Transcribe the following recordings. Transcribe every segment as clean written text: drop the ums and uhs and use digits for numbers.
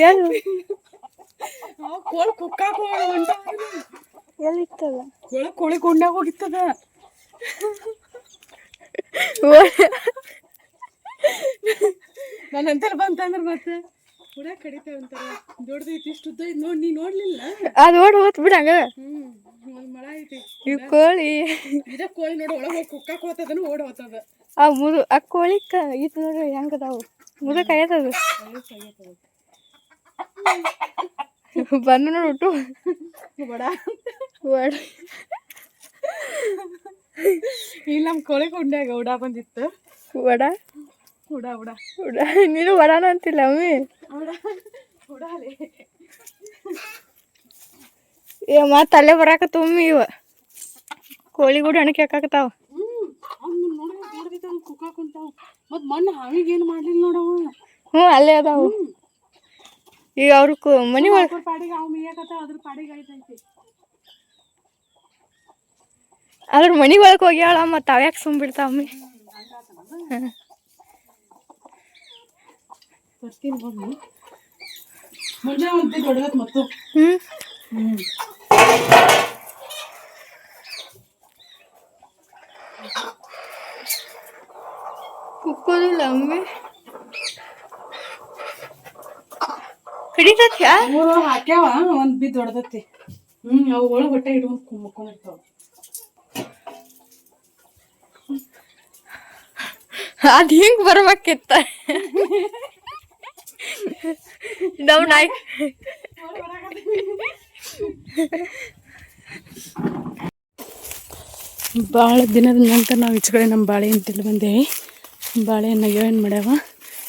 ಎಲ್ಲಿ ಕೋಳಿ ಕುಕ್ಕಾಕ ಎಲ್ಲಿತ್ತದ ಕೋಳಿ ಕೊಂಡಾಗ ಹೋಗಿತ್ತದ. ನನ್ನ ಅಂತಾರ ಬಂತಂದ್ರ ಮತ್ತೆ ಕೂಡ ಕಡಿತೇವೆ ಅಂತಾರ. ದೊಡ್ಡದೈತಿ ಇಷ್ಟು ಉದ್ದ ಐತಿ ನೋಡಿ, ನೀ ನೋಡ್ಲಿಲ್ಲ ಅದು ಓಡ್ ಹೋತ್ ಬಿಡಂಗ. ಒಂದ್ ಮಳ ಐತಿ ಈ ಕೋಳಿ ಇದ ಕೋಳಿ ನೋಡಿ ಒಳಗೆ ಹೋಗಿ ಕುಕ್ಕಾಕ ಹೋತದನು ಓಡ್ ಹೋತದ. ಆ ಕೋಳಿ ಇದು ನೋಡ್ರಿ ಹೆಂಗದಾವು ಮುದಕ್ ಆಯ್ತದ. ಬಂದು ನೋಡಿ ಒಟ್ಟು ಬಡ ಬಡ ಇಲ್ಲಿ ನಮ್ಮ ಕೋಳಿ ಕೊಂಡ್ಯಾಗ ಉಡಾ ಬಂದಿತ್ತು. ವಡ ಉಡಾ ಉಡಾ ಉಡ ನೀನು ವಡಾನ ಅಂತಿಲ್ಲ ಅಮ್ಮಿ. ಉಡಾಲೆ ಮತ್ತೆ ಅಲ್ಲೇ ಬರಾಕತ್ತ ಒಮ್ಮಿ ಇವ ಕೋಳಿ ಕೂಡ ಹಣಕ್ಕೆ ಹಾಕಾಕತ್ತಾವ. ನೋಡಿದ ಕುಕ್ಕಾಕೊಂತಾವ. ಮತ್ ಮಣ್ಣು ಹಾವಿಗೆ ಏನು ಮಾಡ್ಲಿಲ್ಲ ನೋಡವ. ಅಲ್ಲೇ ಅದಾವು. ಈಗ ಅವ್ರ ಮನಿ ಒಳಗೆ ಪಾಡಿಗೆ ಅವ್ ಮೇಯಕತ್ತಾವ, ಅದ್ರ ಪಾಡಿಗೆ ಐತೈತಿ. ಅದ್ರ ಮನಿ ಒಳಗೆ ಹೋಗ್ಯಾಳ ಮತ್ತು ಅವ್ಯಾಕೆ ಸುಮ್ ಬಿಡ್ತಾವ ಅಮ್ಮಿ. ಬರ್ತೀನಿ ಹೋಗಿ ಮುಂಜಾನೆ ಒಂದು ದೊಡ್ಡದತ್ ಮತ್ತು ಕುಕ್ಕೋದಿಲ್ಲ ಅಮ್ಮಿ. ಹಿಡಿತತ್ಯಾ ಹಾಕ್ಯಾವ ಒಂದ್ ಬಿದ್ದು ಹೊಡೆದತ್ತಿ. ಅವು ಒಳಗೆ ಹೊಟ್ಟೆ ಇಟ್ಕೊಂಡು ಮುಕ್ಕೊಂಡಿರ್ತಾವ. ಅದು ಹಿಂಗೆ ಬರ್ಬೇಕಿತ್ತ. ನಾವು ನಾಯಿ ಭಾಳ ದಿನದ ನಂತರ ನಾವು ಈಚೆ ಕಡೆ ನಮ್ಮ ಬಾಳೆ ಅಂತೇಳಿ ಬಂದೇವಿ. ಬಾಳೆಹಣ್ಣಾಗ ಏನು ಮಾಡ್ಯಾವ.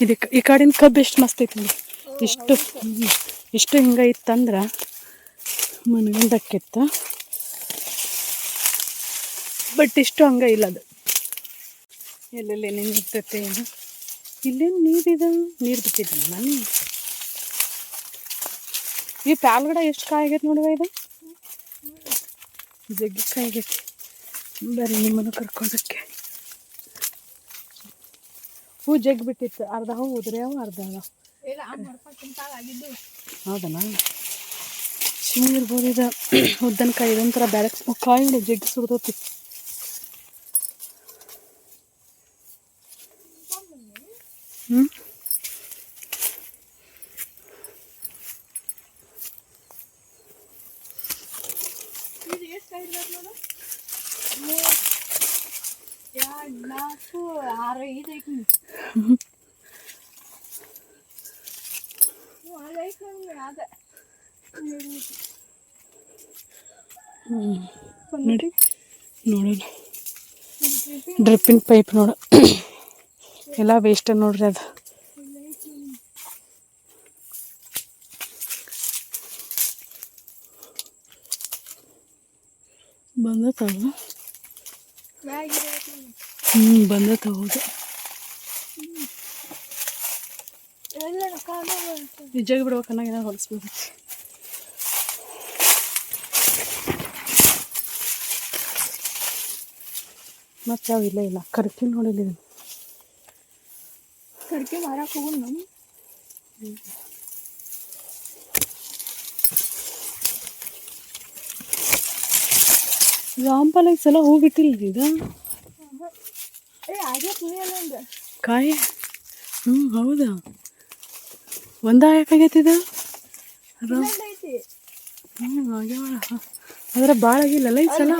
ಇದಕ್ಕೆ ಈ ಕಡೆಯಿಂದ ಕಬ್ಬು ಎಷ್ಟು ಮಸ್ತ್ ಐತಿ ನೋಡಿ. ಇಷ್ಟು ಹಿಂಗೆ ಇತ್ತಂದ್ರೆ ಮನಗಂಡಕ್ಕಿತ್ತು. ಬಟ್ ಇಷ್ಟು ಹಂಗೆ ಇಲ್ಲ. ಅದು ಎಲ್ಲೆಲ್ಲೇನೇನು ಇರ್ತೈತೆ ಏನು. ಇಲ್ಲೇನು ನೀರಿದೆ, ನೀರು ಬಿಟ್ಟಿದ್ದೀನಿ ನಾನು. ಈ ಪ್ಯಾಲ್ಗಡೆ ಎಷ್ಟು ಕಾಯಿ ಆಗೈತೆ ನೋಡುವ. ಇದು ಜಗ್ಗಿ ಕಾಯಿ ಆಗೈತಿ. ಬರ್ರಿ ನಿಮ್ಮನ್ನು ಕರ್ಕೋದಕ್ಕೆ. ಹೂ ಜಗ್ಗಿ ಬಿಟ್ಟಿತ್ತು. ಅರ್ಧ ಹೂ ಉದ್ರ್ಯಾವ, ಅರ್ಧ ಅದಾವ. ಹೌದನಾ? ಶಿವ ಇರ್ಬೋದು. ಇದು ಉದ್ದನಕಾಯಿ ಇದೊಂಥರ ಬ್ಯಾರೆ ಕಾಯಿ ಜಗ್ಗಿ ಸುಡ್ದೋತಿ. ನೋಡಿ ನೋಡೋಣ. ಡ್ರಿಪ್ಪಿನ ಪೈಪ್ ನೋಡು ಎಲ್ಲ ವೇಸ್ಟ್ ನೋಡ್ರಿ. ಅದು ಬಂದತ್ತವ. ಬಂದತ್ತ. ಹೌದು ನಿಜ ಬಿಡ್ಬೇಕನ್ನ ಏನಾರು ಹೊಲಿಸ್ಬೇಕು. ಮತ್ತೆ ಯಾವ ಇಲ್ಲ ಇಲ್ಲ ಕರ್ಕಿ ನೋಡಿಲ್ಲ. ಕರ್ಕೆ ಮಾರಕ್ಕೆ ಹೋಗೋಣ ನಮ್ಮ. ರಾಂಪಾಲ ಈ ಸಲ ಹೂ ಬಿಟ್ಟಿಲ್ಲ ಈಗ. ಕಾಯಿ ಹೌದಾ? ಒಂದ ಯಾಕಾಗೈತಿದ? ಆಗ್ಯಾವಳ. ಆದ್ರೆ ಭಾಳ ಆಗಿಲ್ಲಲ್ಲ ಈ ಸಲ.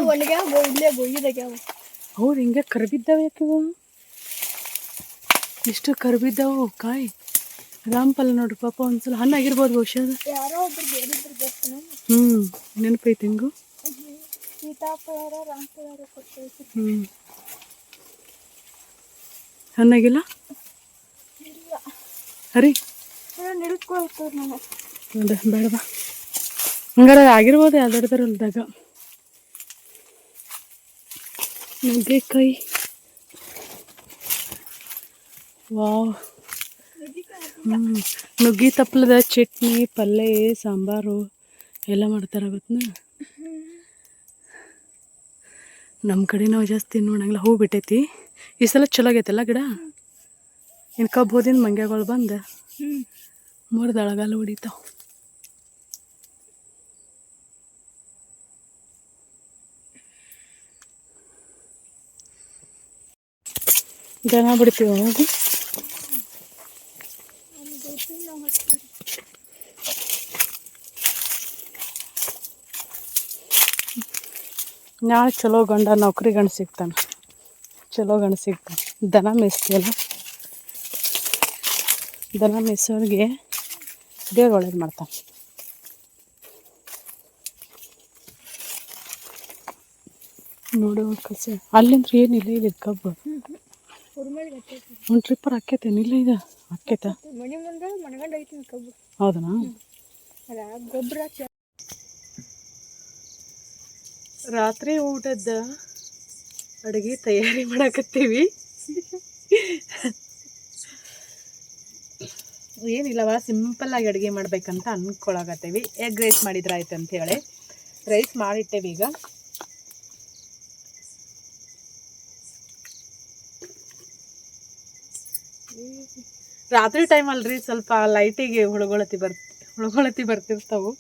ಹೌದು, ಹಿಂಗೆ ಕರ್ಬಿದ್ದಾವೆ. ಯಾಕಿವು ಇಷ್ಟು ಕರ್ಬಿದ್ದಾವು ಕಾಯಿ. ರಾಂಪಲ್ ನೋಡ್ರಿ ಪಾಪ ಒಂದ್ಸಲ ಹಣ್ಣಾಗಿರ್ಬೋದು ಬಹುಶಃ. ನೆನಪೈತಿ ಹಿಂಗು. ಹಣ್ಣಾಗಿಲ್ಲ ಹರಿ. ಬೇಡ ಬಾ. ಹಂಗಾರ ಆಗಿರ್ಬೋದು ಯಾವ್ದಾರ ಹೊಲ್ದಾಗ. ನುಗ್ಗೆಕಾಯಿ. ವಾವ್. ನುಗ್ಗಿ ತಪ್ಪಲದ ಚಟ್ನಿ, ಪಲ್ಯ, ಸಾಂಬಾರು ಎಲ್ಲ ಮಾಡ್ತಾರ ಗೊತ್ತ. ನಮ್ಮ ಕಡೆ ನಾವು ಜಾಸ್ತಿ ನೋಡಂಗಿಲ್ಲ. ಹೂ ಬಿಟ್ಟೈತಿ ಈ ಸಲ. ಚಲೋ ಆಗೈತಲ್ಲ ಗಿಡ. ಇನ್ನು ಕಬ್ಬು ಹೋದಿಂದ ಮಂಗ್ಯಾಗಳು ಬಂದು ಮುರಿದಳಗಲ್ಲ ಹೊಡಿತಾವ. ದನ ಬಿಡ್ತೀವಿ ಹೋಗಿ. ನಾಳೆ ಚಲೋ ನೌಕರಿ ಗಂಡು ಸಿಗ್ತಾನೆ, ಚಲೋ ಗಂಡು ಸಿಗ್ತಾನೆ. ದನ ಮೇಯಿಸ್ತೀಯಲ್ಲ, ದನ ಮೇಯಿಸೋರಿಗೆ ದೇವ್ರು ಒಳ್ಳೇದು ಮಾಡ್ತಾನೆ. ನೋಡು ಕಸ ಅಲ್ಲಿಂದ್ರೆ ಏನಿಲ್ಲ, ಇಲ್ಲಿ ಕಬ್ಬು ಒಂದು ಟ್ರಿಪ್ಪರ್ ಹಾಕೈತೇನಿಲ್ಲ, ಇದು ಹಾಕೈತ ಮನೆ ಮುಂದೆ ಮನಗಂಡ ಐತಿ ಕಬ್ಬು. ಹೌದನಾ? ಗೊಬ್ಬರ ರಾತ್ರಿ ಊಟದ ಅಡುಗೆ ತಯಾರಿ ಮಾಡಕತ್ತೀವಿ. ಏನಿಲ್ಲವ, ಸಿಂಪಲ್ಲಾಗಿ ಅಡುಗೆ ಮಾಡ್ಬೇಕಂತ ಅಂದ್ಕೊಳಕತ್ತೀವಿ. ಎಗ್ ರೈಸ್ ಮಾಡಿದ್ರೆ ಆಯ್ತು ಅಂಥೇಳಿ ರೈಸ್ ಮಾಡಿಟ್ಟೇವಿ. ಈಗ ರಾತ್ರಿ ಟೈಮ್ ಅಲ್ರಿ, ಸ್ವಲ್ಪ ಲೈಟಿಗೆ ಹುಳುಗೊಳತಿ ಬರ್ತಿರ್ತಾವು.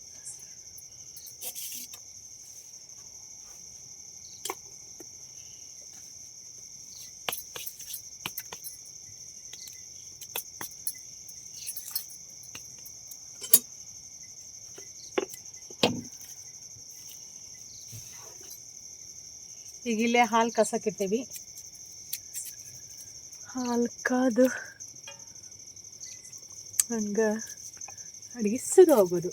ಈಗ ಇಲ್ಲೇ ಹಾಲು ಕಸಕ್ಕಿಟ್ಟೇವಿ. ಹಾಲು ಕಾದು ಹಂಗೆ ಅಡುಗೆ ಶುರು ಆಗೋದು.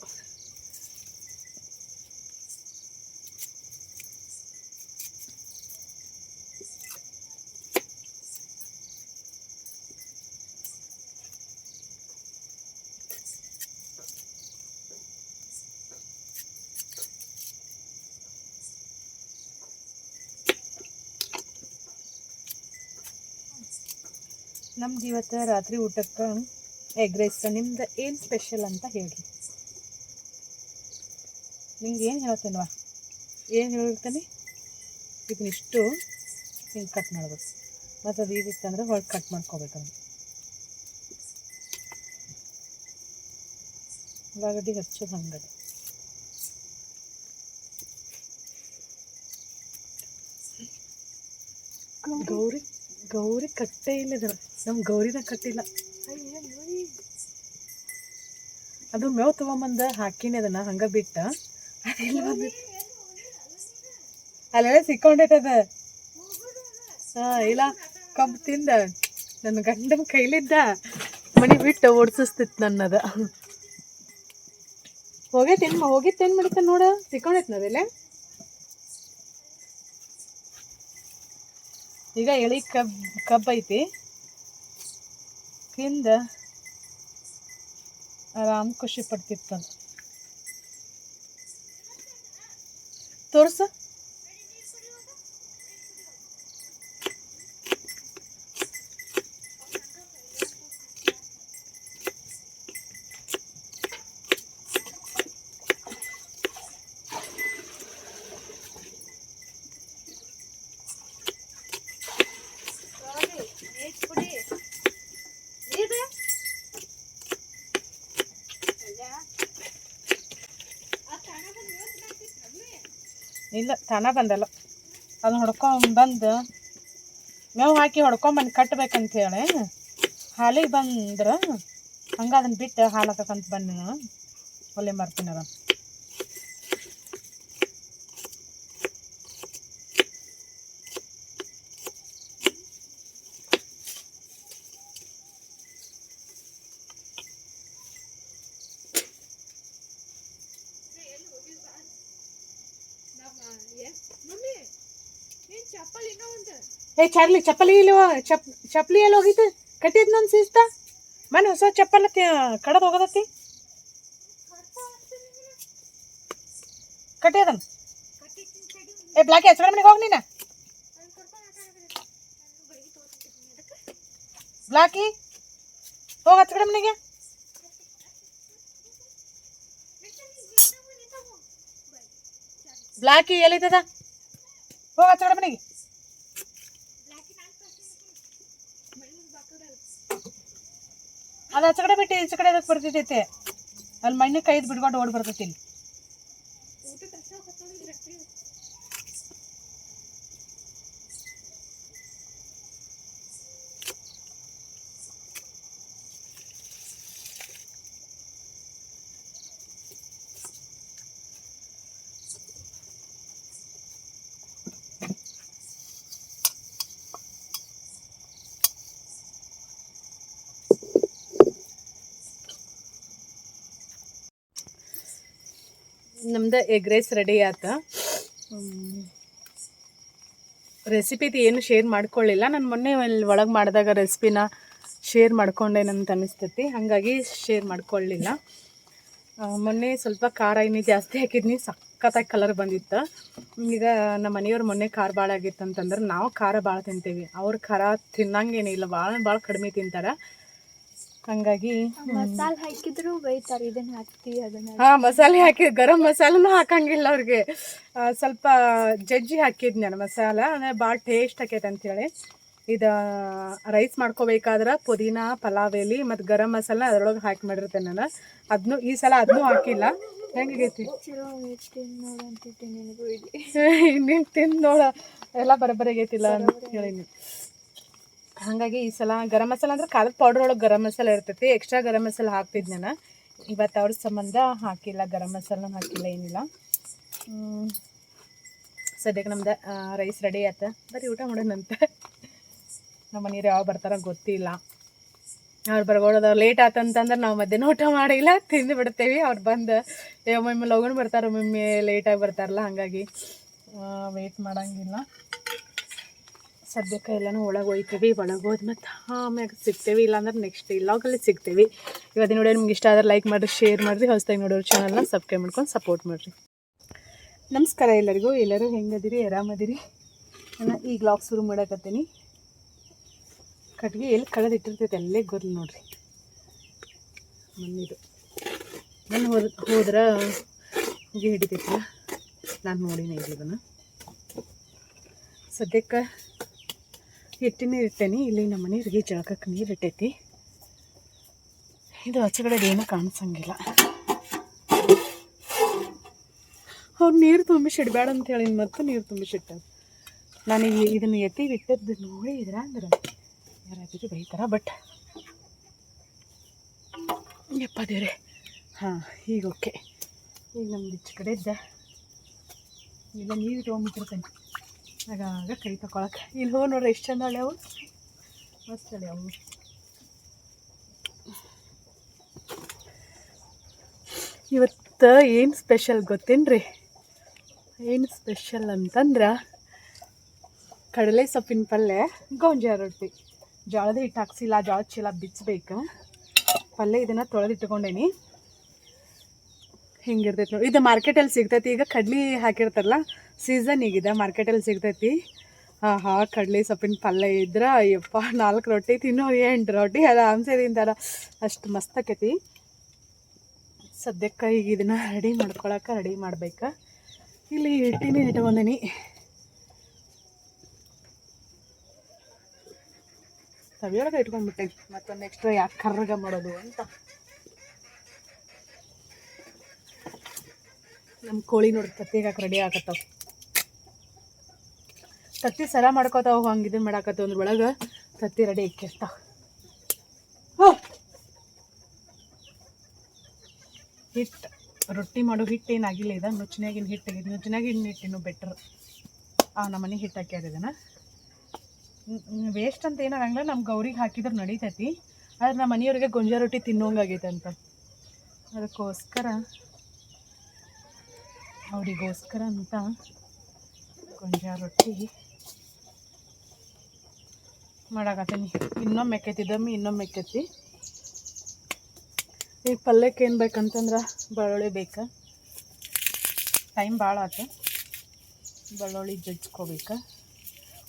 ನಮ್ದು ಇವತ್ತು ರಾತ್ರಿ ಊಟಕ್ಕೆ ಎಗ್ ರೈಸ್. ನಿಮ್ದು ಏನು ಸ್ಪೆಷಲ್ ಅಂತ ಹೇಳ್ರಿ. ನಿಮ್ಗೆ ಏನು ಹೇಳ್ತೇನವ, ಏನು ಹೇಳಿರ್ತೀನಿ ಇದನ್ನಿಷ್ಟು ಹಿಂಗೆ ಕಟ್ ಮಾಡ್ಬೇಕು. ಮತ್ತು ಅದು ಇದಿತ್ತಂದ್ರೆ ಹೊರಗೆ ಕಟ್ ಮಾಡ್ಕೋಬೇಕು. ಉಳ್ಳಾಗಡ್ಡಿ ಹಚ್ಚೋದು ಹಂಗದು. ಗೌರಿ ಕಟ್ಟೇ ಇಲ್ಲ, ನಮ್ಮ ಗೌರಿನ ಕಟ್ಟಿಲ್ಲ. ಅದು ಮೇವು ತೊಗೊಂಬಂದು ಹಾಕಿನಿ, ಅದನ್ನು ಹಂಗೆ ಬಿಟ್ಟು ಅಲ್ಲೆಲ್ಲ ಸಿಕ್ಕೊಂಡೈತದ. ಹಾಂ, ಇಲ್ಲ ಕಬ್ಬು ತಿಂದ ನನ್ನ ಗಂಡನ ಕೈಲಿದ್ದ ಮನೆ ಬಿಟ್ಟು ಓಡಿಸ್ತಿತ್ತು ನನ್ನದ. ಹೋಗಿತ್ತು ಏನು ಮಾಡಿತ್ತ ನೋಡ, ಸಿಕ್ಕೊಂಡೈತೆ ನದೆಲ್ಲ. ಈಗ ಎಳಿ ಕಬ್ಬು ಐತಿ, ತಿಂದ ಆರಾಮ್ ಖುಷಿ ಪಡ್ತಿತ್ತು. ತೋರ್ಸ. ಇಲ್ಲ, ತಾನ ಬಂದಲ್ಲ. ಅದನ್ನ ಹೊಡ್ಕೊಂಬಂದು ಮೇವು ಹಾಕಿ ಹೊಡ್ಕೊಂಬಂದು ಕಟ್ಬೇಕಂತೇಳಿ ಹಾಲಿಗೆ ಬಂದ್ರೆ ಹಂಗೆ ಅದನ್ನು ಬಿಟ್ಟು ಹಾಲು ಹಾಕಕ್ಕಂತ ಬನ್ನಿ ನಾನು ಒಳ್ಳೆ ಮಾಡ್ತೀನಿ. ಅದ ಚಾರ್ಲಿ ಚಪ್ಪಲಿ ಇಲ್ಲವ, ಚಪ್ಪಲಿ ಎಲ್ಲಿ ಹೋಗಿತ್ತು? ಕಟ್ಟಿದ್ ನನ್ನ ಸಿಸ್ತ ಮನೆ ಹೊಸ ಚಪ್ಪಲ್ ಕಡದ್ ಹೋಗದತ್ತಿ. ಕಟ್ಟಿದನ್ ಬ್ಲಾಕಿ ಹಚ್ಕಡೆ ಮನೆಗೆ ಹೋಗಿ ನೀನ. ಬ್ಲಾಕಿ ಹೋಗಿ ಹಚ್ಕಡೆ ಮನೆಗೆ. ಬ್ಲಾಕಿ ಎಲ್ಲಿದ್ದದ? ಹೋಗಿ ಹಚ್ಕಡೆ ಮನೆಗೆ. ಅದು ಆಚೆ ಕಡೆ ಬಿಟ್ಟು ಈಚೆ ಕಡೆ ಅದಕ್ಕೆ ಬರ್ತೈತೆ ಅಲ್ಲಿ ಮಣ್ಣು ಕೈದು ಬಿಡ್ಕೊಂಡು ಓಡಿ ಬರ್ತೈತಿ ಇಲ್ಲಿ. ನಮ್ದು ಎಗ್ ರೈಸ್ ರೆಡಿ ಆಯ್ತು. ರೆಸಿಪಿದು ಏನು ಶೇರ್ ಮಾಡ್ಕೊಳ್ಳಿಲ್ಲ. ನಾನು ಮೊನ್ನೆ ಅಲ್ಲಿ ಒಳಗೆ ಮಾಡಿದಾಗ ರೆಸಿಪಿನ ಶೇರ್ ಮಾಡ್ಕೊಂಡೇನಂತ ಅನಿಸ್ತೈತಿ, ಹಾಗಾಗಿ ಶೇರ್ ಮಾಡ್ಕೊಳ್ಳಿಲ್ಲ. ಮೊನ್ನೆ ಸ್ವಲ್ಪ ಖಾರ ಇನ್ನೂ ಜಾಸ್ತಿ ಹಾಕಿದ್ನಿ, ಸಖತ್ತಾಗಿ ಕಲರ್ ಬಂದಿತ್ತು. ಈಗ ನಮ್ಮ ಮನೆಯವ್ರು ಮೊನ್ನೆ ಖಾರ ಭಾಳ ಆಗಿತ್ತು ಅಂತಂದ್ರೆ ನಾವು ಖಾರ ಭಾಳ ತಿಂತೀವಿ, ಅವ್ರು ಖಾರ ತಿನ್ನಂಗೇನಿಲ್ಲ, ಭಾಳ ಕಡಿಮೆ ತಿಂತಾರೆ. ಹಾಗಾಗಿ ಮಸಾಲೆ ಹಾಕಿದ್ರು ಬೈತಾರೆ, ಇದನ್ನ ಹಾಕ್ತಿ ಅದನ್ನ. ಹಾಂ, ಮಸಾಲೆ ಹಾಕಿ ಗರಂ ಮಸಾಲನೂ ಹಾಕಂಗಿಲ್ಲ ಅವ್ರಿಗೆ. ಸ್ವಲ್ಪ ಜಜ್ಜಿ ಹಾಕಿದ್ನಿ ನಾನು ಮಸಾಲ, ಅಂದರೆ ಭಾಳ ಟೇಸ್ಟ್ ಆಕೈತೆ ಅಂಥೇಳಿ. ಇದು ರೈಸ್ ಮಾಡ್ಕೋಬೇಕಾದ್ರೆ ಪುದೀನ, ಪಲಾವ್ ಎಲೆ ಮತ್ತು ಗರಂ ಮಸಾಲ ಅದ್ರೊಳಗೆ ಹಾಕಿ ಮಾಡಿರ್ತೇನೆ ನಾನು. ಅದನ್ನು ಈ ಸಲ ಅದನ್ನೂ ಹಾಕಿಲ್ಲ. ಹೆಂಗೈತಿ ಇನ್ನೇನು ತಿಂದು ನೋಡ, ಎಲ್ಲ ಬರೋಬ್ಬರಿ ಆಗೈತಿಲ್ಲ ಅಂತ ಹೇಳೀನಿ. ಹಾಗಾಗಿ ಈ ಸಲ ಗರಂ ಮಸಾಲ ಅಂದ್ರೆ ಖಾರದ ಪೌಡ್ರ್ ಒಳಗೆ ಗರಂ ಮಸಾಲ ಇರ್ತೈತಿ, ಎಕ್ಸ್ಟ್ರಾ ಗರಂ ಮಸಾಲ ಹಾಕ್ತಿದ್ದೆ ನಾನು. ಇವತ್ತು ಅವ್ರ ಸಂಬಂಧ ಹಾಕಿಲ್ಲ, ಗರಂ ಮಸಾಲ ಹಾಕಿಲ್ಲ, ಏನಿಲ್ಲ. ಸದ್ಯಕ್ಕೆ ನಮ್ದು ರೈಸ್ ರೆಡಿ ಆಯ್ತು, ಬರೀ ಊಟ ಮಾಡೋಣಂತ. ನಮ್ಮ ಮನೆಯವ್ರು ಯಾವಾಗ ಬರ್ತಾರೋ ಗೊತ್ತಿಲ್ಲ. ಅವ್ರು ಬರ್ಕೊಳ್ಳೋದು ಲೇಟ್ ಆತಂತಂದ್ರೆ ನಾವು ಮಧ್ಯಾಹ್ನ ಊಟ ಮಾಡಿಲ್ಲ, ತಿಂದು ಬಿಡ್ತೇವೆ. ಅವ್ರು ಬಂದು ಒಮ್ಮೊಮ್ಮೆ ಲಗೂನ್ ಬರ್ತಾರೆ, ಒಮ್ಮೊಮ್ಮೆ ಲೇಟಾಗಿ ಬರ್ತಾರಲ್ಲ, ಹಾಗಾಗಿ ವೆಯ್ಟ್ ಮಾಡೋಂಗಿಲ್ಲ. ಸದ್ಯಕ್ಕೆ ಎಲ್ಲನೂ ಒಳಗೆ ಹೋಗ್ತೀವಿ. ಒಳಗೆ ಹೋದ್ ಮತ್ತು ಆಮ್ಯಾಗ ಸಿಗ್ತೇವೆ, ಇಲ್ಲಾಂದ್ರೆ ನೆಕ್ಸ್ಟ್ ಇಲ್ಲಾಗಲ್ಲಿ ಸಿಗ್ತೇವೆ. ಇವತ್ತಿನ ವಿಡಿಯೋ ನಿಮ್ಗೆ ಇಷ್ಟ ಆದ್ರೆ ಲೈಕ್ ಮಾಡಿರಿ, ಶೇರ್ ಮಾಡಿರಿ, ಹೊಸದಾಗಿ ನೋಡೋರು ಚಾನಲ್ನ ಸಬ್ಸ್ಕ್ರೈಬ್ ಮಾಡ್ಕೊಂಡು ಸಪೋರ್ಟ್ ಮಾಡಿರಿ. ನಮಸ್ಕಾರ ಎಲ್ಲರಿಗೂ. ಎಲ್ಲರೂ ಹೆಂಗದಿರಿ, ಆರಾಮದಿರಿ? ನಾನು ಈಗ ವ್ಲಾಗ್ ಶುರು ಮಾಡಕತ್ತೀನಿ. ಕಟ್ಗೆ ಎಲ್ಲಿ ಕಳೆದಿಟ್ಟಿರ್ತೈತೆ ಅಲ್ಲೇ ಗೊರ್ಲಿ ನೋಡ್ರಿ, ಮಣ್ಣಿದು. ನಾನು ಹೋದ್ರೆ ಹೊಗೆ ಹಿಡಿತೈತಿಲ್ಲ, ನಾನು ನೋಡಿನ ಇದನ್ನು. ಸದ್ಯಕ್ಕೆ ಹಿಟ್ಟಿನ ಇರ್ತೇನೆ. ಇಲ್ಲಿ ನಮ್ಮ ಮನೆಯವ್ರಿಗೆ ಜಳಕಕ್ಕೆ ನೀರು ಇಟ್ಟೈತಿ. ಇದು ಆಚೆಗಡೆ ಏನೂ ಕಾಣಿಸಂಗಿಲ್ಲ. ಅವ್ರು ನೀರು ತುಂಬಿಸಿಡ್ಬೇಡ ಅಂತ ಹೇಳಿ ಮತ್ತು ನೀರು ತುಂಬಿಸಿಟ್ಟಾರ. ನಾನು ಇದನ್ನು ಎತ್ತಿ ಇಟ್ಟದ್ದು ನೋಡಿದ್ರೆ ಅಂದ್ರೆ ಯಾರಾದರೂ ಬೈತಾರ, ಬಟ್ ಯಪ್ಪ ದೇವ್ರೆ. ಹಾಂ, ಈಗ ಓಕೆ. ಈಗ ನಮ್ದು ಈಚೆ ಕಡೆ ಇದ್ದ ಇಲ್ಲ ನೀರು ತೊಗೊಂಬಿಟ್ಟಿರ್ತೇನೆ, ಆಗಾಗ ಕೈ ತಗೊಳಕ್ಕೆ. ಇಲ್ಲಿ ಹೋಗಿ ನೋಡ್ರಿ ಎಷ್ಟು ಚಂದ ಅವು, ಮಸ್ತ್ ಅಳೆ ಅವು. ಇವತ್ತು ಏನು ಸ್ಪೆಷಲ್ ಗೊತ್ತೇನ್ರಿ? ಏನು ಸ್ಪೆಷಲ್ ಅಂತಂದ್ರೆ ಕಡಲೆ ಸೊಪ್ಪಿನ ಪಲ್ಯ, ಗೋಂಜಾಳ ರೊಟ್ಟಿ. ಜೋಳದ ಹಿಟ್ಟು ಹಾಕ್ಸಿಲ್ಲ, ಜೋಳದ ಚೀಲ ಬಿಚ್ಚಬೇಕು. ಪಲ್ಯ ಇದನ್ನು ತೊಳೆದಿಟ್ಕೊಂಡೇನಿ. ಹಿಂಗಿರ್ತೈತಿ ನೋಡಿ. ಇದು ಮಾರ್ಕೆಟಲ್ಲಿ ಸಿಗ್ತೈತಿ. ಈಗ ಕಡ್ಲಿ ಹಾಕಿರ್ತಾರಲ್ಲ, ಸೀಸನ್ ಈಗಿದೆ, ಮಾರ್ಕೆಟಲ್ಲಿ ಸಿಗ್ತೈತಿ. ಕಡಲೆ ಸೊಪ್ಪಿನ ಪಲ್ಯ ಇದ್ರೆ ಅಯ್ಯಪ್ಪ 4 ರೊಟ್ಟಿ ತಿನ್ನೋ, 8 ರೊಟ್ಟಿ ಆರಾಮ್ಸೆ ತಿಂತಾರೆ, ಅಷ್ಟು ಮಸ್ತ್ ಆಕೈತಿ. ಸದ್ಯಕ್ಕೆ ಈಗ ಇದನ್ನು ರೆಡಿ ಮಾಡ್ಕೊಳಕ್ಕೆ ರೆಡಿ ಮಾಡ್ಬೇಕು. ಇಲ್ಲಿ ಹಿಟ್ಟಿನ ಇಟ್ಕೊಂಡೀನಿ. ತವಿಯೊಳಗೆ ಇಟ್ಕೊಂಡ್ಬಿಟ್ಟೇನಿ, ಮತ್ತು ನೆಕ್ಸ್ಟ್ ಯಾಕೆ ಕರ್ರಗ ಮಾಡೋದು ಅಂತ. ನಮ್ಮ ಕೋಳಿ ನೋಡಿ ತತ್ತಿಗಾಕೆ ರೆಡಿ ಆಗತ್ತವ. ತತ್ತಿ ಸರ ಮಾಡ್ಕೋತಾವ, ಹಂಗೆ ಇದನ್ನು ಮಾಡಾಕತ್ತವ ಅಂದ್ರೆ ಒಳಗೆ ತತ್ತಿ ರೆಡಿ ಇಕ್ಕಿರ್ತಾವ. ಹಿಟ್ಟು ರೊಟ್ಟಿ ಮಾಡೋ ಹಿಟ್ಟು ಏನಾಗಿಲ್ಲ, ಇದೆ ನುಚ್ಚಿನಾಗಿನ ಹಿಟ್ಟು. ನುಚ್ಚಿನಾಗಿನ ಹಿಟ್ಟು ಇನ್ನೂ ಬೆಟ್ರ್. ನಮ್ಮ ಮನೆ ಹಿಟ್ಟು ಹಾಕ್ಯಾರ ಇದನ್ನು. ವೇಸ್ಟ್ ಅಂತ ಏನಾಗಂಗಿಲ್ಲ, ನಮ್ಮ ಗೌರಿಗೆ ಹಾಕಿದ್ರೆ ನಡೀತೈತಿ. ಆದರೆ ನಮ್ಮ ಮನೆಯವ್ರಿಗೆ ಗೋಂಜಾಳ ರೊಟ್ಟಿ ತಿನ್ನೋಂಗಾಗೈತೆ ಅಂತ, ಅದಕ್ಕೋಸ್ಕರ ಅವರಿಗೋಸ್ಕರ ಅಂತ ಗೋಂಜಾಳ ರೊಟ್ಟಿ ಮಾಡಾಕತ್ತೀನಿ. ಇನ್ನೊಮ್ಮೆ ಎಕ್ಕೈತಿ, ದಮ್ಮಿ ಇನ್ನೊಮ್ಮೆ ಎಕ್ಕೈತಿ. ಈಗ ಪಲ್ಯಕ್ಕೆ ಏನು ಬೇಕಂತಂದ್ರೆ ಬೆಳ್ಳುಳ್ಳಿ ಬೇಕು. ಟೈಮ್ ಭಾಳ ಆಯ್ತು, ಬೆಳ್ಳುಳ್ಳಿ ಜಜ್ಕೋಬೇಕು.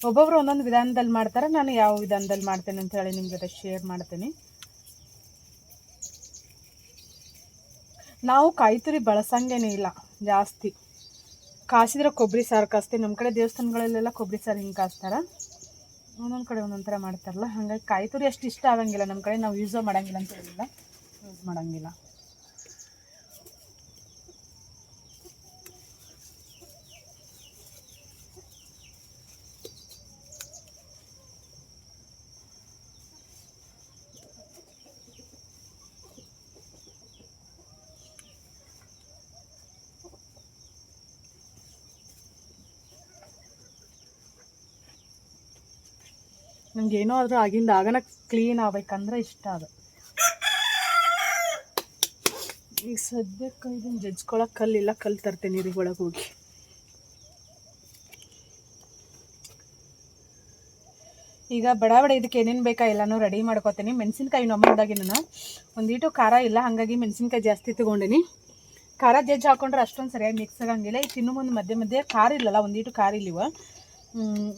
ಒಬ್ಬೊಬ್ರು ಒಂದೊಂದು ವಿಧಾನದಲ್ಲಿ ಮಾಡ್ತಾರೆ, ನಾನು ಯಾವ ವಿಧಾನದಲ್ಲಿ ಮಾಡ್ತೇನೆ ಅಂತ ಹೇಳಿ ನಿಮ್ಮ ಜೊತೆ ಶೇರ್ ಮಾಡ್ತೀನಿ. ನಾವು ಕಾಯಿ ತುರಿ ಬಳಸಂಗೇನೇ ಇಲ್ಲ ಜಾಸ್ತಿ. ಕಾಸಿದ್ರೆ ಕೊಬ್ಬರಿ ಸಾರು ಕಾಸ್ತೀವಿ. ನಮ್ಮ ಕಡೆ ದೇವಸ್ಥಾನಗಳಲ್ಲೆಲ್ಲ ಕೊಬ್ಬರಿ ಸಾರು ಹಿಂಗೆ ಕಾಸ್ತಾರೆ. ಒಂದೊಂದು ಕಡೆ ಒಂದೊಂದು ಥರ ಮಾಡ್ತಾರಲ್ಲ, ಹಾಗಾಗಿ ಕಾಯಿ ತುರಿ ಅಷ್ಟು ಇಷ್ಟ ಆಗಂಗಿಲ್ಲ ನಮ್ಮ ಕಡೆ. ನಾವು ಯೂಸು ಮಾಡೋಂಗಿಲ್ಲ ಅಂತ ಹೇಳಿಲ್ಲ, ಯೂಸ್ ಮಾಡೋಂಗಿಲ್ಲ. ನಮ್ಗೆ ಏನೋ ಆದರೂ ಆಗಿಂದ ಆಗನ ಕ್ಲೀನ್ ಆಗ್ಬೇಕಂದ್ರೆ ಇಷ್ಟ ಅದು. ಈಗ ಸದ್ಯಕ್ಕೆ ಇದನ್ನು ಜಜ್ಕೊಳಕ್ಕೆ ಕಲ್ಲಿಲ್ಲ, ಕಲ್ಲು ತರ್ತೇನೆ ನೀರಿಗೆ ಒಳಗೆ ಹೋಗಿ. ಈಗ ಬಡ ಇದಕ್ಕೆ ಏನೇನು ಬೇಕಾ ಎಲ್ಲನೂ ರೆಡಿ ಮಾಡ್ಕೋತೀನಿ. ಮೆಣಸಿನ್ಕಾಯಿ ನಮ್ಮದಾಗಿ ನಾನು ಒಂದೀಟು ಖಾರ ಇಲ್ಲ, ಹಾಗಾಗಿ ಮೆಣಸಿನ್ಕಾಯಿ ಜಾಸ್ತಿ ತೊಗೊಂಡಿನಿ. ಖಾರ ಜಜ್ಜಿ ಹಾಕೊಂಡ್ರೆ ಅಷ್ಟೊಂದು ಸರಿಯಾಗಿ ಮಿಕ್ಸ್ ಆಗಂಗಿಲ್ಲ. ಈಗ ತಿನ್ನು ಮುಂದೆ ಮಧ್ಯೆ ಮಧ್ಯೆ ಖಾರ ಇಲ್ಲಲ್ಲ, ಒಂದೀಟು ಖಾರ ಇಲ್ಲಿವ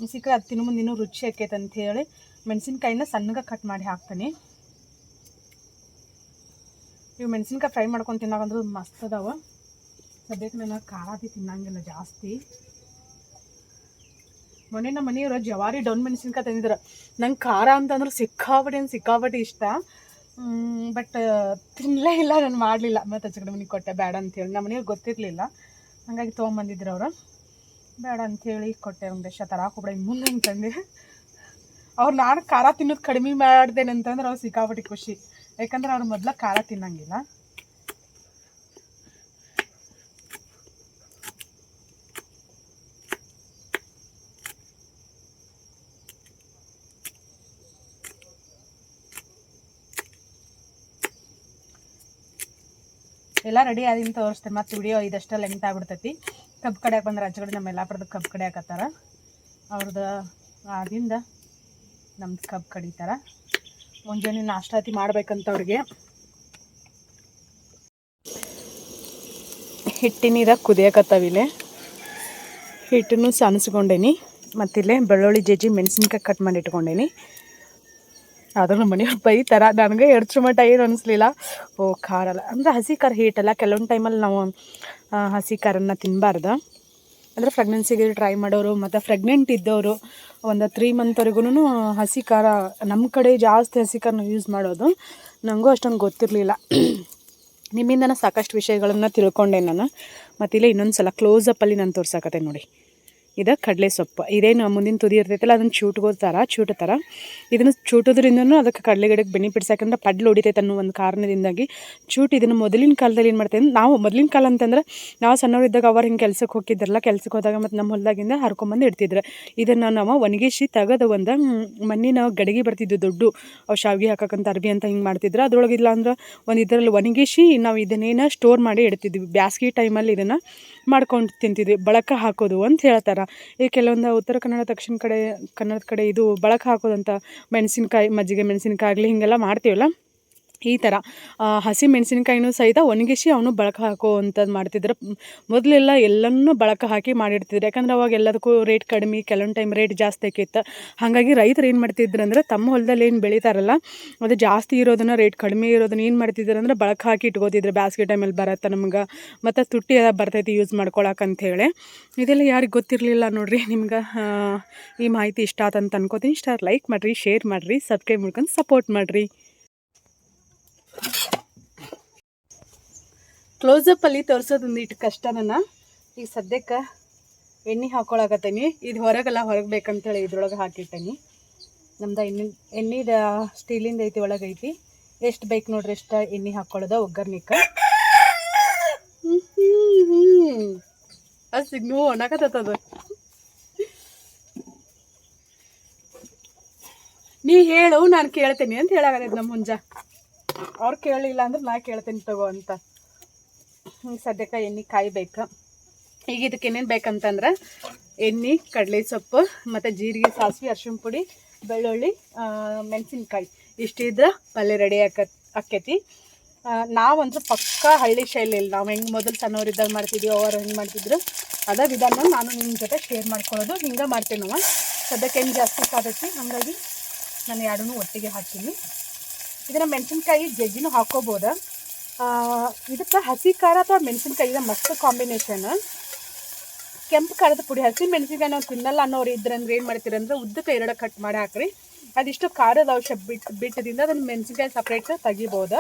ಸಿಕ್ಕರೆ ಅದು ತಿನ್ನು ಮುಂದೆ ಇನ್ನೂ ರುಚಿ ಆಕೈತೆ ಅಂಥೇಳಿ ಮೆಣಸಿನ್ಕಾಯಿನ ಸಣ್ಣಗೆ ಕಟ್ ಮಾಡಿ ಹಾಕ್ತೀನಿ. ಇವು ಮೆಣಸಿನ್ಕಾಯಿ ಫ್ರೈ ಮಾಡ್ಕೊಂಡು ತಿನ್ನೋಕಂದ್ರೆ ಮಸ್ತ್ ಅದಾವ. ಸದ್ಯಕ್ಕೆ ನಾನು ಖಾರ ತಿನ್ನಂಗಿಲ್ಲ ಜಾಸ್ತಿ. ಮೊನ್ನೆ ನಮ್ಮ ಮನೆಯವರು ಜವಾರಿ ಡೌನ್ ಮೆಣಸಿನ್ಕಾಯಿ ತಂದಿದ್ರು. ನಂಗೆ ಖಾರ ಅಂತಂದ್ರೆ ಸಿಕ್ಕಾಪಟ್ಟೆ ಇಷ್ಟ. ಬಟ್ ತಿನ್ನಲೇ ಇಲ್ಲ, ನಾನು ಮಾಡಲಿಲ್ಲ. ಮತ್ತು ಅಚ್ಚ ಕಡೆ ಮನೆಗೆ ಕೊಟ್ಟೆ ಬೇಡ ಅಂಥೇಳಿ. ನಮ್ಮ ಮನೆಯವ್ರಿಗೆ ಗೊತ್ತಿರಲಿಲ್ಲ, ಹಾಗಾಗಿ ತೊಗೊಂಬಂದಿದ್ರು ಅವರು. ಬೇಡ ಅಂಥೇಳಿ ಕೊಟ್ಟೆ. ಒಂದು ದೇಶ ತರಾಕೊಬಿಡ ಇನ್ನು ಮುಂದೆ ಅಂತಂದು ಅವ್ರು ನಾನು ಖಾರ ತಿನ್ನೋದು ಕಡಿಮೆ ಮಾಡ್ದೇನೆ ಅಂತಂದ್ರೆ ಅವ್ರು ಸಿಕ್ಕಾಪಟ್ಟೆ ಖುಷಿ. ಯಾಕಂದ್ರೆ ಅವ್ರು ಮೊದಲ ಖಾರ ತಿನ್ನಂಗಿಲ್ಲ. ಎಲ್ಲ ರೆಡಿ ಆದಿಂದ ತೋರಿಸ್ತೇನೆ. ಮತ್ತು ವಿಡಿಯೋ ಇದಷ್ಟ ಲೆಂತ್ ಆಗ್ಬಿಡ್ತೈತಿ. ಕಬ್ಬು ಕಡಿಯಾಕೆ ಬಂದ್ರೆ ಆಚೆ ಕಡೆ ನಮ್ಮ ಯಲ್ಲಾಪುರದ ಕಬ್ಬು ಕಡಿಯಾಕತ್ತಾರ. ಅವ್ರದ್ದು ಆದಿಂದ ನಮ್ದು ಕಬ್ಬು ಕಡಿತಾರ. ಮುಂಜಾನೆ ನಾಷ್ಟಾತಿ ಮಾಡ್ಬೇಕಂತ ಅವ್ರಿಗೆ. ಹಿಟ್ಟಿನ ನೀರ ಕುದಿಯಕತ್ತಾವಿಲೆ. ಹಿಟ್ಟನ್ನು ಸಾನಿಸ್ಕೊಂಡೇನಿ. ಮತ್ತಿಲ್ಲೇ ಬೆಳ್ಳುಳ್ಳಿ ಜಜ್ಜಿ ಮೆಣಸಿನ್ಕಾಯಿ ಕಟ್ ಮಾಡಿ ಇಟ್ಕೊಂಡೇನಿ. ಆದರೂ ನಮ್ಮ ಮನೆಯವ್ರು ಬೈತಾರ. ನನಗೆ ಎಡ್ಚು ಮಟ್ಟ ಏನು ಅನಿಸ್ಲಿಲ್ಲ. ಖಾರ ಅಲ್ಲ ಅಂದರೆ ಹಸಿ ಖಾರ ಹೀಟಲ್ಲ. ಕೆಲವೊಂದು ಟೈಮಲ್ಲಿ ನಾವು ಹಸಿ ಖಾರನ್ನ ತಿನ್ನಬಾರ್ದು. ಅಂದರೆ ಪ್ರೆಗ್ನೆನ್ಸಿಗೆ ಟ್ರೈ ಮಾಡೋರು ಮತ್ತು ಪ್ರೆಗ್ನೆಂಟ್ ಇದ್ದವರು ಒಂದು 3 ಮಂತ್ವರೆಗೂ ಹಸಿ ಖಾರ, ನಮ್ಮ ಕಡೆ ಜಾಸ್ತಿ ಹಸಿ ಖಾರನ ಯೂಸ್ ಮಾಡೋದು. ನನಗೂ ಅಷ್ಟೊಂದು ಗೊತ್ತಿರಲಿಲ್ಲ. ನಿಮ್ಮಿಂದನೇ ಸಾಕಷ್ಟು ವಿಷಯಗಳನ್ನು ತಿಳ್ಕೊಂಡೆ ನಾನು. ಮತ್ತಿಲ್ಲ ಇನ್ನೊಂದು ಸಲ ಕ್ಲೋಸಪ್ಪಲ್ಲಿ ನಾನು ತೋರ್ಸಕತ್ತೆ ನೋಡಿ. ಇದು ಕಡಲೆ ಸೊಪ್ಪು. ಇದೇನು ಮುಂದಿನ ತುದಿ ಇರ್ತೈತಲ್ಲ, ಅದನ್ನು ಚೂಟುತ್ತಾರೆ. ಇದನ್ನು ಚೂಟೋದ್ರಿಂದನೂ ಅದಕ್ಕೆ ಕಡಲೆ ಗಿಡಕ್ಕೆ ಬೆನಿಫಿಟ್ಸ್. ಯಾಕಂದ್ರೆ ಪಡ್ಲು ಹೊಡಿತೈತೆ ಅನ್ನೋ ಒಂದು ಕಾರಣದಿಂದಾಗಿ ಇದನ್ನು ಮೊದಲಿನ ಕಾಲದಲ್ಲಿ ಏನು ಮಾಡ್ತೇವೆ ನಾವು. ಮೊದಲಿನ ಕಾಲ ಅಂತಂದ್ರೆ ನಾವು ಸಣ್ಣವರಿದ್ದಾಗ ಅವ್ರು ಹಿಂಗೆ ಕೆಲ್ಸಕ್ಕೆ ಹೋಗಿದ್ರಲ್ಲ, ಕೆಲ್ಸಕ್ಕೆ ಹೋದಾಗ ಮತ್ತು ನಮ್ಮ ಹೊಲದಾಗಿಂದ ಹರ್ಕೊಂಬಂದು ಇಡ್ತಿದ್ರು. ಇದನ್ನು ನಾವು ಒಣಗಿಸಿ ತೆಗೆದು ಒಂದು ಮಣ್ಣಿನ ಗಡಿಗೆ ಬರ್ತಿದ್ವು ದೊಡ್ಡ, ಅವು ಶಾವಿಗೆ ಹಾಕಕ್ಕಂತ ಅರ್ಬಿ ಅಂತ ಹಿಂಗೆ ಮಾಡ್ತಿದ್ರು. ಅದ್ರೊಳಗೆ ಇಲ್ಲ ಅಂದ್ರೆ ಒಂದು ಇದರಲ್ಲಿ ಒಣಗಿಸಿ ನಾವು ಇದನ್ನೇನು ಸ್ಟೋರ್ ಮಾಡಿ ಇಡ್ತಿದ್ವಿ. ಬ್ಯಾಸ್ಗೆ ಟೈಮಲ್ಲಿ ಇದನ್ನು ಮಾಡ್ಕೊಂಡು ತಿಂತಿದ್ವಿ. ಬಳಕ ಹಾಕೋದು ಅಂತ ಹೇಳ್ತಾರೆ. ಈ ಕೆಲವೊಂದು ಉತ್ತರ ಕನ್ನಡ, ದಕ್ಷಿಣ ಕನ್ನಡದ ಕಡೆ ಇದು ಬಳಕ ಹಾಕೋದಂತ. ಮೆಣಸಿನ್ಕಾಯಿ, ಮಜ್ಜಿಗೆ ಮೆಣಸಿನ್ಕಾಯಿ ಆಗಲಿ ಹಿಂಗೆಲ್ಲ ಮಾಡ್ತೀವಲ್ಲ, ಈ ಥರ ಹಸಿ ಮೆಣಸಿನ್ಕಾಯಿನೂ ಸಹಿತ ಒಣಗಿಸಿ ಅವನು ಬಳಕ ಹಾಕೋ ಅಂಥದ್ದು ಮಾಡ್ತಿದ್ರು. ಮೊದಲೆಲ್ಲ ಎಲ್ಲನೂ ಬಳಕ ಹಾಕಿ ಮಾಡಿಡ್ತಿದ್ರು. ಯಾಕಂದ್ರೆ ಅವಾಗ ಎಲ್ಲದಕ್ಕೂ ರೇಟ್ ಕಡಿಮೆ, ಕೆಲವೊಂದು ಟೈಮ್ ರೇಟ್ ಜಾಸ್ತಿ ಆಕೈತೆ. ಹಾಗಾಗಿ ರೈತರು ಏನು ಮಾಡ್ತಿದ್ರು ಅಂದ್ರೆ ತಮ್ಮ ಹೊಲದಲ್ಲಿ ಏನು ಬೆಳೀತಾರಲ್ಲ, ಅದು ಜಾಸ್ತಿ ಇರೋದನ್ನು, ರೇಟ್ ಕಡಿಮೆ ಇರೋದನ್ನ ಏನು ಮಾಡ್ತಿದ್ರು ಅಂದ್ರೆ ಬಳಕ ಹಾಕಿ ಇಟ್ಕೋತಿದ್ರು. ಬ್ಯಾಸ್ಗೆ ಟೈಮಲ್ಲಿ ಬರತ್ತೆ ನಮ್ಗೆ, ಮತ್ತು ತುಟ್ಟಿ ಎಲ್ಲ ಬರ್ತೈತಿ ಯೂಸ್ ಮಾಡ್ಕೊಳಕ್ಕಂಥೇಳಿ. ಇದೆಲ್ಲ ಯಾರಿಗೆ ಗೊತ್ತಿರಲಿಲ್ಲ ನೋಡಿರಿ. ನಿಮ್ಗೆ ಈ ಮಾಹಿತಿ ಇಷ್ಟ ಆತಂತ ಅನ್ಕೋತೀನಿ. ಇಷ್ಟ ಲೈಕ್ ಮಾಡಿರಿ, ಶೇರ್ ಮಾಡಿರಿ, ಸಬ್ಸ್ಕ್ರೈಬ್ ಮಾಡ್ಕೊಂಡು ಸಪೋರ್ಟ್ ಮಾಡಿರಿ. ಕ್ಲೋಸಪ್ಪಲ್ಲಿ ತೋರಿಸೋದೊಂದು ಇಟ್ಟು ಕಷ್ಟ. ನನ್ನ ಈಗ ಸದ್ಯಕ್ಕೆ ಎಣ್ಣೆ ಹಾಕ್ಕೊಳಕತ್ತೀನಿ. ಇದು ಹೊರಗೆ ಬೇಕಂತೇಳಿ ಇದ್ರೊಳಗೆ ಹಾಕಿಟ್ಟೇನಿ. ನಮ್ದು ಎಣ್ಣೆದ ಸ್ಟೀಲಿಂದ ಐತಿ, ಒಳಗೈತಿ. ಎಷ್ಟು ಬೇಕು ನೋಡ್ರಿ, ಎಷ್ಟು ಎಣ್ಣೆ ಹಾಕ್ಕೊಳ್ಳೋದ ಒಗ್ಗರ್ನಿಕ. ಅದು ಸಿಗ್ನೂ ಒಣಕತ್ತದ. ನೀ ಹೇಳು, ನಾನು ಕೇಳ್ತೇನೆ ಅಂತ ಹೇಳಾಗತ್ತೈತೆ ನಮ್ಮ ಮುಂಜಾ. ಅವ್ರು ಕೇಳಲಿಲ್ಲ ಅಂದ್ರೆ ನಾ ಕೇಳ್ತೀನಿ ತಗೋ ಅಂತ. ಸದ್ಯಕ್ಕೆ ಎಣ್ಣೆ ಕಾಯ್ಬೇಕು. ಈಗ ಇದಕ್ಕೆ ಏನೇನು ಬೇಕಂತಂದ್ರೆ ಎಣ್ಣೆ, ಕಡಲೆ ಸೊಪ್ಪು, ಮತ್ತು ಜೀರಿಗೆ, ಸಾಸಿವೆ, ಅರಿಶಿಣ ಪುಡಿ, ಬೆಳ್ಳುಳ್ಳಿ, ಮೆಣಸಿನ್ಕಾಯಿ ಇಷ್ಟಿದ್ರೆ ಪಲ್ಯ ರೆಡಿ ಆಕೈತಿ. ನಾವಂತೂ ಪಕ್ಕಾ ಹಳ್ಳಿ ಶೈಲಿಯಲ್ಲಿ ನಾವು ಹೆಂಗೆ ಮೊದಲು ಸಣ್ಣವರಿದ್ದಾಗ ಮಾಡ್ತಿದ್ವಿ, ಅವರು ಹೆಂಗೆ ಮಾಡ್ತಿದ್ರು ಅದೇ ವಿಧಾನ ನಾನು ನಿಮ್ಮ ಜೊತೆ ಶೇರ್ ಮಾಡ್ಕೊಳ್ಳೋದು. ಹಿಂಗೆ ಮಾಡ್ತೀವಿ ನಾವು. ಸದ್ಯಕ್ಕೆ ಎಣ್ಣೆ ಜಾಸ್ತಿ ಸಾಕೈತಿ, ಹಾಗಾಗಿ ನಾನು ಎರಡನ್ನೂ ಒಟ್ಟಿಗೆ ಹಾಕ್ತೀನಿ. ಇದನ್ನು ಮೆಣಸಿನ್ಕಾಯಿ ಜಜ್ಜಿನೂ ಹಾಕ್ಕೋಬೋದು. ಇದಕ್ಕೆ ಹಸಿ ಖಾರ ಅಥವಾ ಮೆಣಸಿನ್ಕಾಯಿ ಇದೆ ಮಸ್ತ್ ಕಾಂಬಿನೇಷನ್. ಕೆಂಪು ಖಾರದ ಪುಡಿ, ಹಸಿ ಮೆಣಸಿನ್ಕಾಯಿ ನಾವು ತಿನ್ನಲ್ಲ ಅನ್ನೋರು ಇದ್ರಂದ್ರೆ ಏನು ಮಾಡ್ತೀರಂದ್ರೆ ಉದ್ದಕ್ಕೆ 2 ಕಟ್ ಮಾಡಿ ಹಾಕ್ರಿ. ಅದಿಷ್ಟು ಖಾರದ ಅಂಶ ಬಿಟ್ಟದಿಂದ ಅದನ್ನು ಮೆಣಸಿನ್ಕಾಯಿ ಸಪ್ರೇಟ್ ತೆಗಿಬೋದು.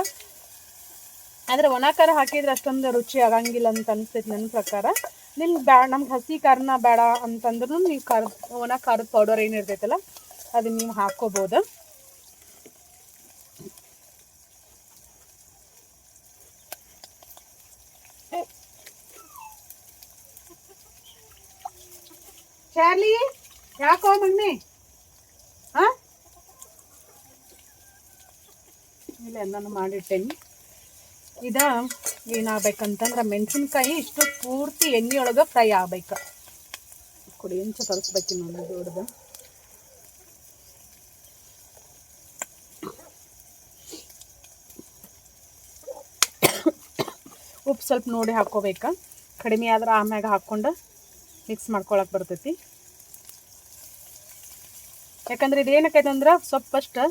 ಆದರೆ ಒಣ ಖಾರ ಹಾಕಿದ್ರೆ ಅಷ್ಟೊಂದು ರುಚಿ ಆಗಂಗಿಲ್ಲ ಅಂತ ಅನಿಸ್ತೈತಿ ನನ್ನ ಪ್ರಕಾರ. ನಿಮ್ಗೆ ನಮ್ಗೆ ಹಸಿ ಖಾರನ ಬೇಡ ಅಂತಂದ್ರೂ ನೀವು ಒಣ ಖಾರದ ಪೌಡರ್ ಏನಿರ್ತೈತಲ್ಲ ಅದನ್ನ ನೀವು ಹಾಕ್ಕೋಬೋದು. ಚಾರ್ಲಿ ಯಾಕೋ ಮಣ್ಣಿ ಇಲ್ಲ ನಾನು ಮಾಡಿಟ್ಟೇನಿ. ಏನಾಗ್ಬೇಕಂತಂದ್ರೆ ಮೆಣಸಿನ್ಕಾಯಿ ಇಷ್ಟು ಪೂರ್ತಿ ಎಣ್ಣೆ ಒಳಗೆ ಫ್ರೈ ಆಗ್ಬೇಕು. ಕೊಡಿ ಇಂಚ ತರಿಸ್ಬೇಕು ನೋಡಿ ದೊಡ್ಡದು. ಉಪ್ಪು ಸ್ವಲ್ಪ ನೋಡಿ ಹಾಕ್ಕೋಬೇಕು. ಕಡಿಮೆ ಆದ್ರೆ ಆಮ್ಯಾಗ ಹಾಕ್ಕೊಂಡು ಮಿಕ್ಸ್ ಮಾಡ್ಕೊಳಕ್ಕೆ ಬರ್ತೈತಿ. ಯಾಕಂದ್ರೆ ಇದೇನಕ್ಕೈತೆ ಅಂದ್ರೆ ಸ್ವಲ್ಪ ಅಷ್ಟು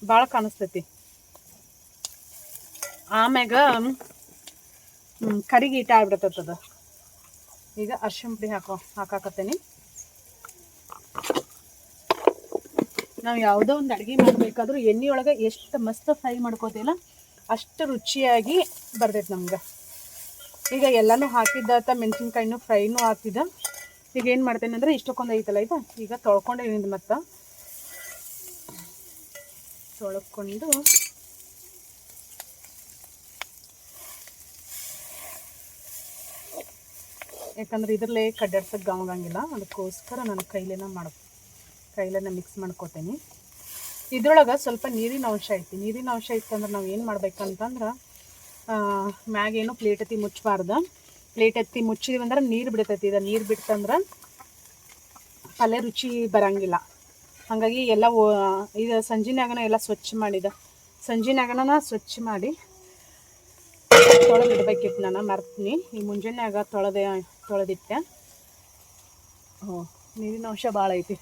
ಭಾಳ ಕಾಣಿಸ್ತೈತಿ. ಆಮ್ಯಾಗ ಕರಿಗೆ ಈಟ ಆಗ್ಬಿಡ್ತದ. ಈಗ ಅರ್ಶಿಣ ಪುಡಿ ಹಾಕಾಕತ್ತೇನಿ. ನಾವು ಯಾವುದೋ ಒಂದು ಅಡುಗೆ ಮಾಡಬೇಕಾದ್ರೂ ಎಣ್ಣೆ ಒಳಗೆ ಎಷ್ಟು ಮಸ್ತ್ ಫ್ರೈ ಮಾಡ್ಕೋತೀವಲ್ಲ ಅಷ್ಟು ರುಚಿಯಾಗಿ ಬರ್ತೈತೆ ನಮ್ಗೆ. ಈಗ ಎಲ್ಲನೂ ಹಾಕಿದ್ದಾತ, ಮೆಣಸಿನ್ಕಾಯಿನೂ ಫ್ರೈನೂ ಹಾಕಿದ. ಈಗ ಏನು ಮಾಡ್ತೇನೆ ಅಂದರೆ ಇಷ್ಟಕ್ಕೊಂದು ಐತಲ್ಲ ಆಯ್ತಾ, ಈಗ ತೊಳ್ಕೊಂಡೇನಿಂದ ಮತ್ತು ತೊಳ್ಕೊಂಡು ಯಾಕಂದ್ರೆ ಇದ್ರಲ್ಲೇ ಕಡ್ಡಾಡ್ಸೋಕ್ಕೆ ಗಾಮಗಂಗಿಲ್ಲ, ಅದಕ್ಕೋಸ್ಕರ ನಾನು ಕೈಲೇನ ಮಿಕ್ಸ್ ಮಾಡ್ಕೋತೇನೆ. ಇದ್ರೊಳಗೆ ಸ್ವಲ್ಪ ನೀರಿನ ಅಂಶ ಐತಿ. ನೀರಿನ ಅಂಶ ಇತ್ತಂದ್ರೆ ನಾವು ಏನು ಮಾಡ್ಬೇಕಂತಂದ್ರೆ ಮ್ಯಾಗೇನು ಪ್ಲೇಟ್ ಎತ್ತಿ ಮುಚ್ಚಬಾರ್ದು. ಪ್ಲೇಟ್ ಎತ್ತಿ ಮುಚ್ಚಿದ್ವಂದ್ರೆ ನೀರು ಬಿಡ್ತೈತಿ. ಇದು ನೀರು ಬಿಡ್ತಂದ್ರೆ ಪಲ್ಯ ರುಚಿ ಬರಂಗಿಲ್ಲ. ಹಾಗಾಗಿ ಎಲ್ಲ ಇದು ಸಂಜಿನಾಗನ ಎಲ್ಲ ಸ್ವಚ್ಛ ಮಾಡಿ ತೊಳೆದಿಡ್ಬೇಕಿತ್ತು. ನಾನು ಮರ್ತೀನಿ. ಈ ಮುಂಜಾನೆಯಾಗ ತೊಳೆದಿಟ್ಟೆ. ನೀರಿನ ಅಂಶ ಭಾಳ ಐತಿ.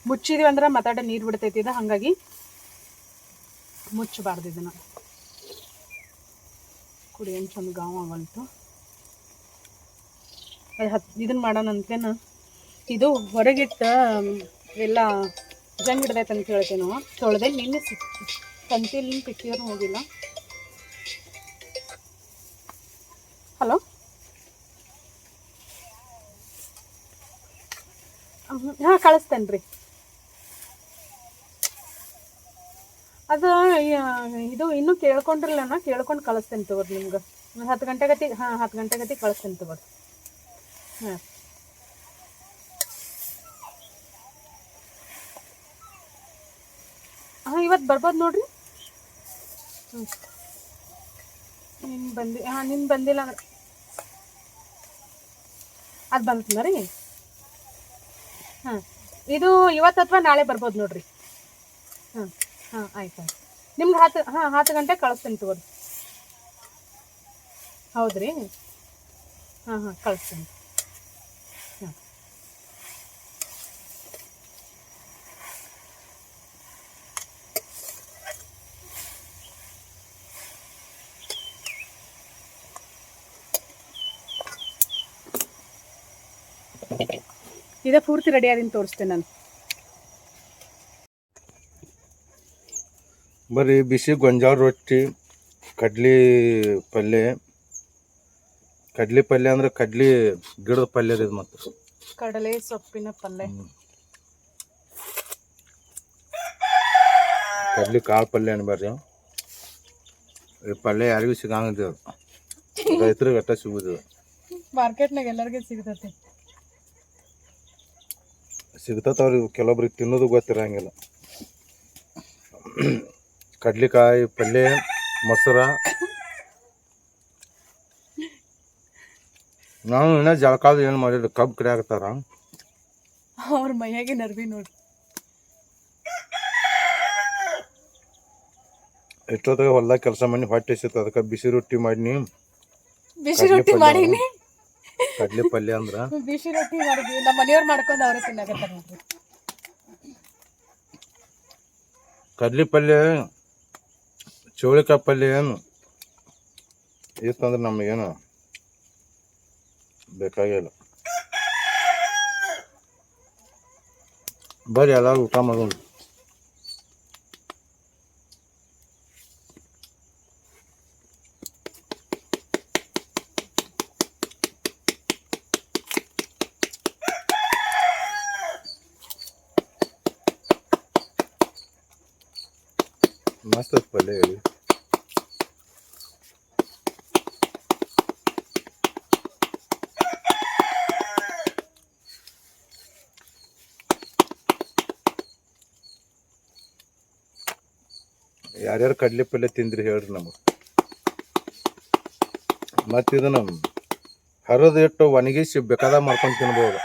ಮುಚ್ಚಿದ್ವಿ ಅಂದ್ರೆ ಮಾತಾಡ ನೀರು ಬಿಡ್ತೈತಿ ಇದು. ಹಾಗಾಗಿ ಮುಚ್ಚಬಾರ್ದು ಇದನ್ನು. ಕುಡಿ ಏನು ಚಂದ ಗಾವ್ ಆಗಲ್ತು. ಇದನ್ನು ಮಾಡೋಣಂತೇನು, ಇದು ಹೊರಗಿಟ್ಟು ಎಲ್ಲ ಜಂಗ್ ಹಿಡ್ದೈತೆ ಅಂತ ಹೇಳ್ತೇವೆ ನಾವು. ತೊಳೆದೆ ನಿನ್ನೆ ಕಂತಿಲಿ ಪಿಕ್ಕಿದ್ರು ಹೋಗಿಲ್ಲ. ಹಲೋ, ಹಾಂ ಕಳಿಸ್ತೇನೆ ರೀ. ಅದು ಇದು ಇನ್ನೂ ಕೇಳ್ಕೊಂಡಿರಲ್ಲ, ನಾ ಕೇಳ್ಕೊಂಡು ಕಳಿಸ್ತೇನೆ ತಗೋರಿ ನಿಮ್ಗೆ. 10 ಗಂಟೆಗತಿ 10 ಗಂಟೆಗತಿ ಕಳಿಸ್ತೇನೆ ತಗೋರಿ. ಇವತ್ತು ಬರ್ಬೋದು ನೋಡ್ರಿ. ನಿನ್ನ ಬಂದಿಲ್ಲ ಅಂದ್ರೆ ಅದು ಬಂತಲ್ಲ ರೀ. ಇದು ಇವತ್ತು ಅಥವಾ ನಾಳೆ ಬರ್ಬೋದು ನೋಡ್ರಿ. ಆಯ್ತು. ನಿಮ್ಗೆ 10 ಗಂಟೆಗೆ ಕಳಿಸ್ತೇನೆ ತಗೋರಿ. ಹೌದ್ರಿ, ಕಳಿಸ್ತೇನೆ. ಇದೇ ಪೂರ್ತಿ ರೆಡಿ ಆದಿನ ತೋರಿಸ್ತೇನೆ ನಾನು. ಬರೀ ಬಿಸಿ ಗೊಂಜಾಳ ರೊಟ್ಟಿ, ಕಡ್ಲಿ ಪಲ್ಯ ಅಂದ್ರೆ ಕಡ್ಲಿ ಗಿಡದ ಪಲ್ಯ ರೀ. ಮತ್ತು ಕಡಲೆ ಸೊಪ್ಪಿನ ಪಲ್ಯ, ಕಡ್ಲಿ ಕಾಳು ಪಲ್ಯ ಅನ್ಬಾರ್ರಿ. ಈ ಪಲ್ಯ ಯಾರಿಗೂ ಸಿಗಂಗಿಲ್ಲ, ರೈತರಿಗೆ ಅಟ್ಟ ಸಿಗುದು. ಮಾರ್ಕೆಟ್ನಾಗ ಎಲ್ಲರಿಗೂ ಸಿಗ್ತವ್ರಿಗೆ. ಕೆಲವೊಬ್ರಿಗೆ ತಿನ್ನೋದು ಗೊತ್ತಿರಂಗಿಲ್ಲ. ಕಡ್ಲಿಕಾಯಿ ಪಲ್ಯ, ಮೊಸರ. ನಾವು ಇನ್ನೂ ಜಳಕಾದ ಏನು ಮಾಡಿಲ್ಲ, ಕಬ್ಬು ಕಡಿಯಾಕತ್ತಾರ. ಅವ್ರ ಮೈಯಾಗೆ ನರ್ವಿ ನೋಡಿ. ಎಷ್ಟೊತ್ತಾಗ ಹೊಲ್ದಾಗ ಕೆಲಸ ಮಾಡಿ ಹೊಟ್ಟೆ ಸಿಗ್ತದೆ, ಅದಕ್ಕೆ ಬಿಸಿ ರೊಟ್ಟಿ ಮಾಡೀನಿ. ಕಡ್ಲಿ ಪಲ್ಯ ಅಂದ್ರ ಬಿಸಿ ರೊಟ್ಟಿ ಮಾಡಿದ್ವಿ. ನಮ್ಮ ಮನೆಯವ್ರು ಮಾಡ್ಕೊಂಡು ಅವ್ರೆ ತಿನ್ನಾಕತ್ತಾರ ನೋಡ್ರಿ. ಕಡ್ಲಿ ಪಲ್ಯ ಚೌಳಿಕಾಯಿ ಪಲ್ಯ ಏನು ಇತ್ತಂದ್ರೆ ನಮಗೇನು ಬೇಕಾಗಿಲ್ಲ. ಬರ್ರಿ ಎಲ್ಲರೂ ಊಟ ಮಾಡೋಣ. ಮಸ್ತ್ ಪಲ್ಯ ಹೇಳಿ. ಯಾರ್ಯಾರು ಕಡ್ಲೆ ಪಲ್ಯ ತಿಂದ್ರಿ ಹೇಳ್ರಿ ನಮಗೆ. ಮತ್ತು ಇದನ್ನು ಹರಿದು ಇಟ್ಟು ಒಣಗಿಸಿ ಬೇಕಾದ ಮಾಡ್ಕೊಂಡು ತಿನ್ಬೋದು.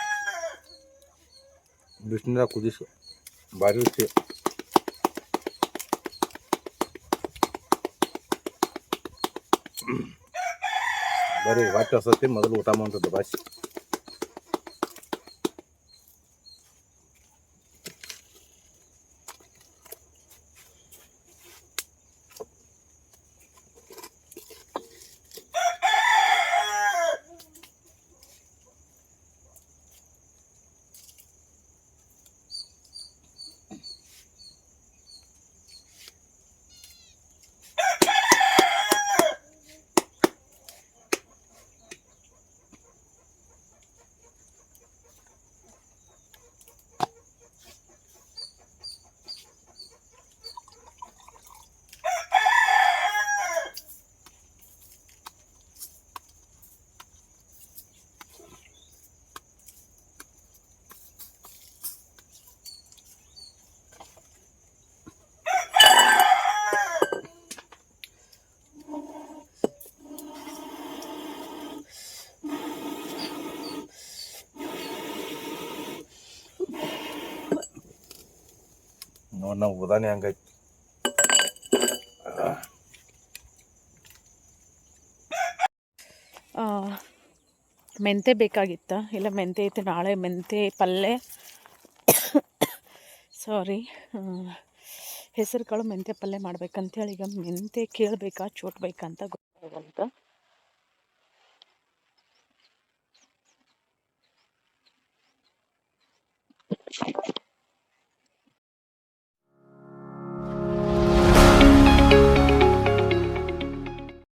ಬಿಸಿನೀರಾಗ ಕುದಿಸು ಭಾರಿ ರುಚಿ. ಬರೀ ಹೊಟ್ಟೆ ಹಸತಿ ಮೊದಲು ಊಟ ಮಾಡೋದು ಬಾಸಿ. ನೋಡಿ ನಾವು ಉದಾನೆ ಹಂಗೈತಿ. ಮೆಂತೆ ಬೇಕಾಗಿತ್ತ, ಇಲ್ಲ ಮೆಂತೆ ಐತೆ, ನಾಳೆ ಮೆಂತೆ ಪಲ್ಯ ಸಾರಿ ಹೆಸರು ಕಾಳು ಮೆಂತೆ ಪಲ್ಯ ಮಾಡ್ಬೇಕಂತೇಳಿ ಈಗ ಮೆಂತೆ ಕೇಳಬೇಕಾ ಚೋಟ್ಬೇಕಾ ಅಂತ ಗೊತ್ತಾಗಂತ.